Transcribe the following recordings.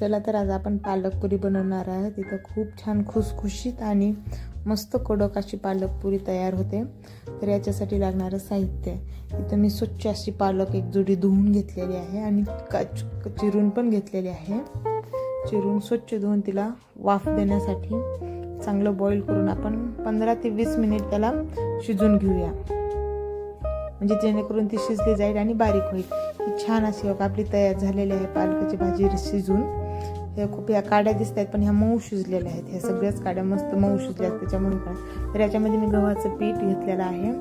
चला तर आज आपण पालक पुरी बनवणार आहे। तिथं खूप छान खुसखुशीत आणि मस्त कडक अशी पालक पुरी तयार होते। तर याच्यासाठी लागणारे साहित्य इथं मी स्वच्छ अशी पालक एक जोडी धुवून घेतलेली आहे आणि चिरून पण घेतलेली आहे। चिरून स्वच्छ धुवून तिला वाफ देण्यासाठी चांगलं बॉईल करून आपण 15 ते 20 मिनिट त्याला शिजून घेऊया, म्हणजे जेणेकरून ती शिजली जाईल आणि बारीक होईल। ही छान अशी आपली तयार झालेली आहे पालकाची भाजी शिजून। हे खूप या काड्या दिसतात पण ह्या मऊ शिजलेल्या आहेत। ह्या सगळ्याच काड्या मस्त मऊ शिजल्यात त्याच्यामुळे काय। तर याच्यामध्ये मी गव्हाचं पीठ घेतलेलं आहे।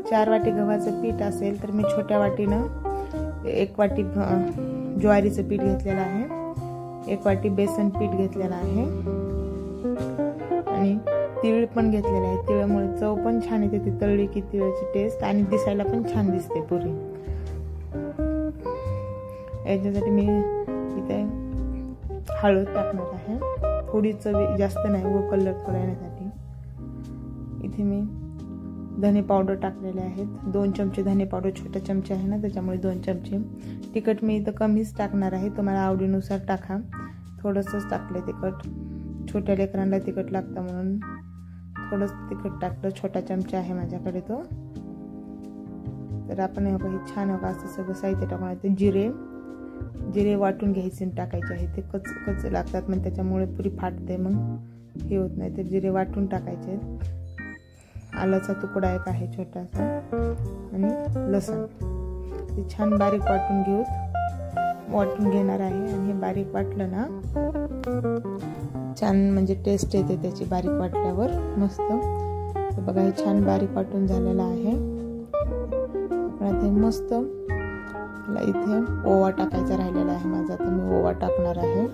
4 वाटी गव्हाचं पीठ असेल तर मी छोट्या वाटीनं 1 वाटी ज्वारीचं पीठ घेतलेलं आहे, 1 वाटी बेसन पीठ घेतलेलं आहे आणि तीळ पण घेतलेले आहे। तिळामुळे चव पण छान येते, ती तळली की तिळाची टेस्ट आणि दिसायला पण छान दिसते पुरी। याच्यासाठी मी इथे हळद टाकणार आहे, थोडी चव जास्त नाही व कलर थोडा येण्यासाठी। इथे मी धने पावडर टाकलेले आहेत, 2 चमचे धने पावडर, छोटा चमचा आहे ना त्याच्यामुळे 2 चमचे। तिखट मी इथं कमीच टाकणार आहे, तुम्हाला आवडीनुसार टाका। थोडंसंच टाकले तिखट, छोट्या लेकरांना तिखट लागतं म्हणून थोडंच तिखट टाकलं, छोटा चमचा आहे माझ्याकडे तो। तर आपण हे छान असं सगळं साहित्य टाकून ते जिरे वाटून घ्यायचे आणि टाकायचे आहे। ते कच लागतात मग त्याच्यामुळे पुरी फाटते, मग हे होत नाही। तर जिरे वाटून टाकायचे। आल्याचा तुकडा एक आहे छोटासा आणि लसूण, ते छान बारीक वाटून घेणार आहे। आणि हे बारीक वाटलं ना छान म्हणजे टेस्ट येते त्याची बारीक वाटल्यावर मस्त। तर बघा हे छान बारीक वाटून झालेलं आहे। आपण ते मस्त इथे ओवा टाकायचा राहिलेला आहे माझा, तर मी ओवा टाकणार आहे।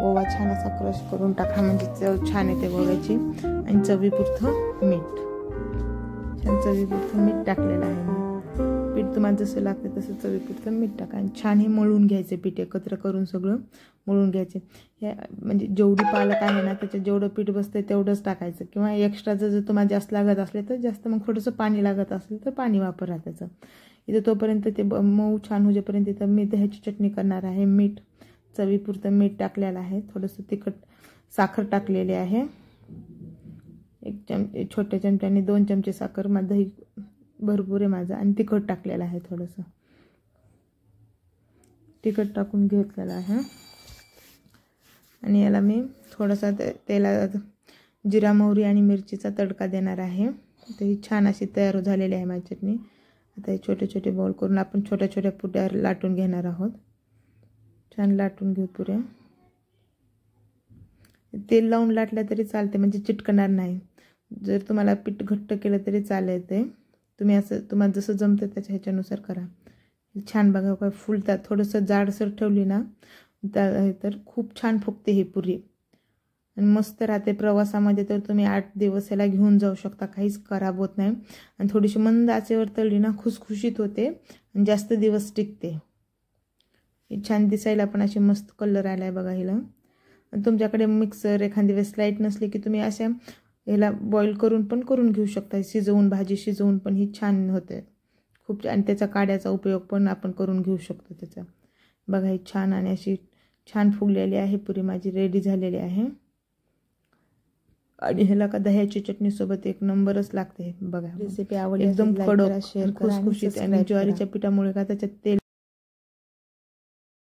ओवा छान असा क्रश करून टाका, म्हणजे चव छान येते ओव्याची। आणि चवीपुरतं मीठ, छान चवीपुरतं मीठ टाकलेलं आहे मी। पीठ तुम्हाला जसं लागतं तसं चवीपुरतं मीठ टाका आणि छान हे मळून घ्यायचे। पीठ एकत्र करून सगळं मळून घ्यायचे। हे म्हणजे जेवढी पालक आहे ना त्याच्यात जेवढं पीठ बसतं तेवढंच टाकायचं, किंवा एक्स्ट्रा जर तुम्हाला जास्त लागत असले तर जास्त, मग थोडंसं पाणी लागत असेल तर पाणी वापरा त्याचं। इथं तोपर्यंत ते मऊ छान होईपर्यंत इथं मी दह्याची चटणी करणार आहे। मीठ चवीपुरतं मीठ टाकलेलं आहे, थोडंसं तिखट साखर टाकलेली आहे, 1 छोट्या चमच्याने 2 चमचे साखर, दही भरपूर आहे माझा, आणि तिखट टाकलेलं आहे, थोडंसं तिखट टाकून घेतलेलं आहे। आणि याला मी थोडासा तेलात जिरा मोहरी आणि मिरचीचा तडका देणार आहे। तर ही छान अशी तयार झालेली आहे माझी चटणी। आता हे छोटे छोटे बॉल करून आपण छोट्या छोट्या पुऱ्या लाटून घेणार आहोत। छान लाटून घेऊ पुऱ्या। तेल लावून लाटल्या तरी चालते, म्हणजे चिटकणार नाही। जर तुम्हाला पीठ घट्ट केलं तरी चालते, तुम्ही असं तुम्हाला जसं जमतं त्याच्या ह्याच्यानुसार करा। छान बघा काय फुलतात, थोडंसं जाडसर ठेवली ना तर खूप छान फुगते ही पुरी आणि मस्त राहते। प्रवासामध्ये तर तुम्ही 8 दिवस याला घेऊन जाऊ शकता, काहीच खराब होत नाही। आणि थोडीशी मंद आचेवर तळली ना खुसखुशीत होते आणि जास्त दिवस टिकते। छान दिसायला पण अशी मस्त कलर आलाय बघा हिला। तुमच्याकडे मिक्सर एखादी वेळेस लाईट नसली की तुम्ही अशा ह्याला बॉईल करून पण करून घेऊ शकता, भाजी शिजवून पण ही छान होते खूप। आणि त्याचा काड्याचा उपयोग पण आपण करून घेऊ शकतो त्याचा। बघा ही छान आणि अशी छान फुगलेली आहे पुरी माझी, रेडी झालेली आहे। आणि ह्याला का दह्याची चटणी सोबत एक नंबरच लागते। बघा रेसिपी आवडली एकदम कडक खुसखुशीत आणि ज्वारीच्या पिठामुळे का त्याच्यात तेल